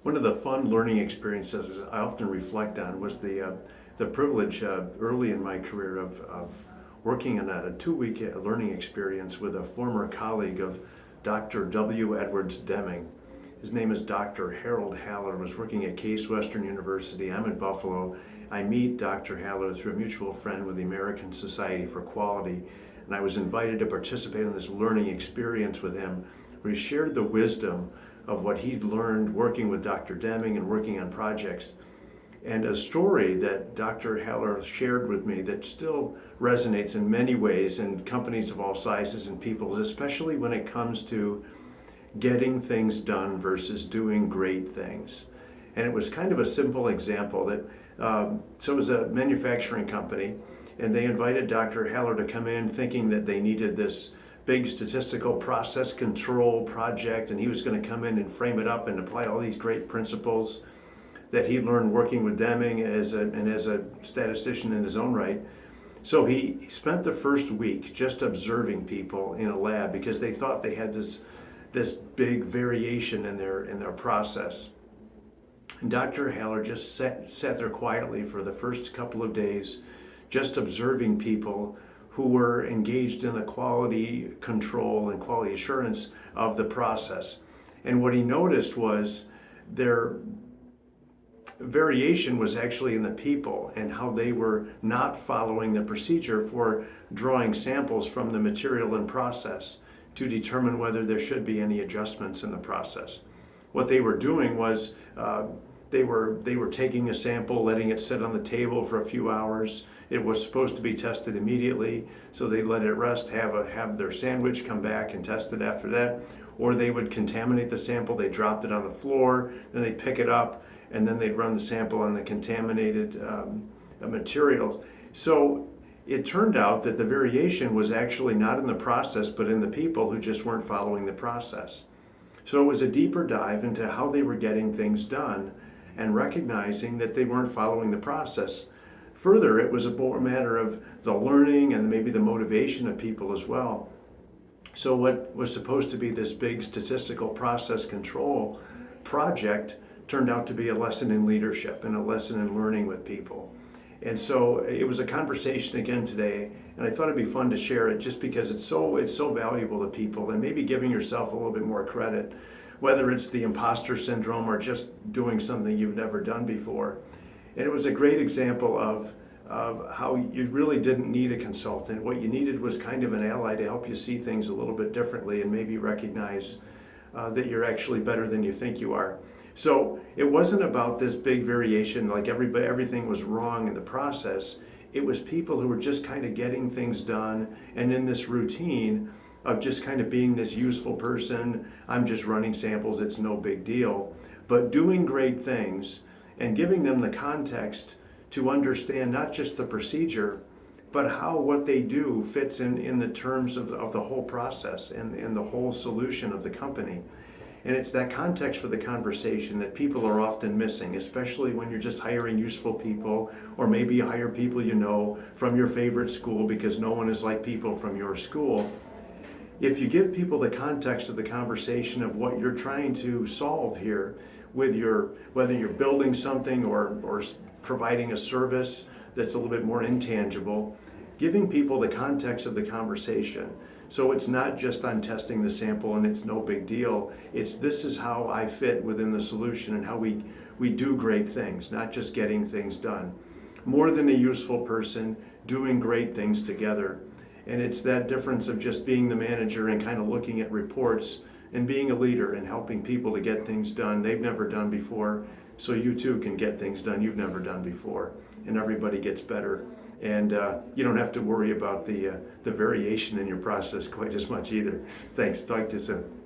One of the fun learning experiences I often reflect on was the privilege early in my career of working on a 2-week learning experience with a former colleague of Dr. W. Edwards Deming. His name is Dr. Harold Haller, was working at Case Western University. I'm in Buffalo. I meet Dr. Haller through a mutual friend with the American Society for Quality, and I was invited to participate in this learning experience with him, where he shared the wisdom of what he'd learned working with Dr. Deming and working on projects. And a story that Dr. Haller shared with me that still resonates in many ways in companies of all sizes and people, especially when it comes to getting things done versus doing great things. And it was kind of a simple example that, so it was a manufacturing company, and they invited Dr. Haller to come in thinking that they needed this big statistical process control project, and he was going to come in and frame it up and apply all these great principles that he learned working with Deming as a statistician in his own right. So he spent the first week just observing people in a lab because they thought they had this big variation in their process. And Dr. Haller just sat there quietly for the first couple of days, just observing people who were engaged in the quality control and quality assurance of the process. And what he noticed was their variation was actually in the people and how they were not following the procedure for drawing samples from the material and process to determine whether there should be any adjustments in the process. What they were doing was they were taking a sample, letting it sit on the table for a few hours. It was supposed to be tested immediately, so they let it rest, have their sandwich, come back and test it after that. Or they would contaminate the sample, they dropped it on the floor, then they'd pick it up, and then they'd run the sample on the contaminated materials. So it turned out that the variation was actually not in the process, but in the people who just weren't following the process. So it was a deeper dive into how they were getting things done and recognizing that they weren't following the process. Further, it was a matter of the learning and maybe the motivation of people as well. So what was supposed to be this big statistical process control project turned out to be a lesson in leadership and a lesson in learning with people. And so it was a conversation again today, and I thought it'd be fun to share it just because it's so valuable to people, and maybe giving yourself a little bit more credit, whether it's the imposter syndrome or just doing something you've never done before. And it was a great example of how you really didn't need a consultant. What you needed was kind of an ally to help you see things a little bit differently and maybe recognize that you're actually better than you think you are. So it wasn't about this big variation, like everything was wrong in the process. It was people who were just kind of getting things done and in this routine of just kind of being this useful person. I'm just running samples, it's no big deal. But doing great things and giving them the context to understand not just the procedure, but how what they do fits in the terms of the whole process and the whole solution of the company. And it's that context for the conversation that people are often missing, especially when you're just hiring useful people, or maybe you hire people you know from your favorite school because no one is like people from your school. If you give people the context of the conversation of what you're trying to solve here with whether you're building something or providing a service that's a little bit more intangible, giving people the context of the conversation. So it's not just I'm testing the sample and it's no big deal. It's this is how I fit within the solution and how we do great things, not just getting things done. More than a useful person, doing great things together. And it's that difference of just being the manager and kind of looking at reports and being a leader and helping people to get things done they've never done before, so you too can get things done you've never done before, and everybody gets better. And you don't have to worry about the variation in your process quite as much either. Thanks. Talk to you soon.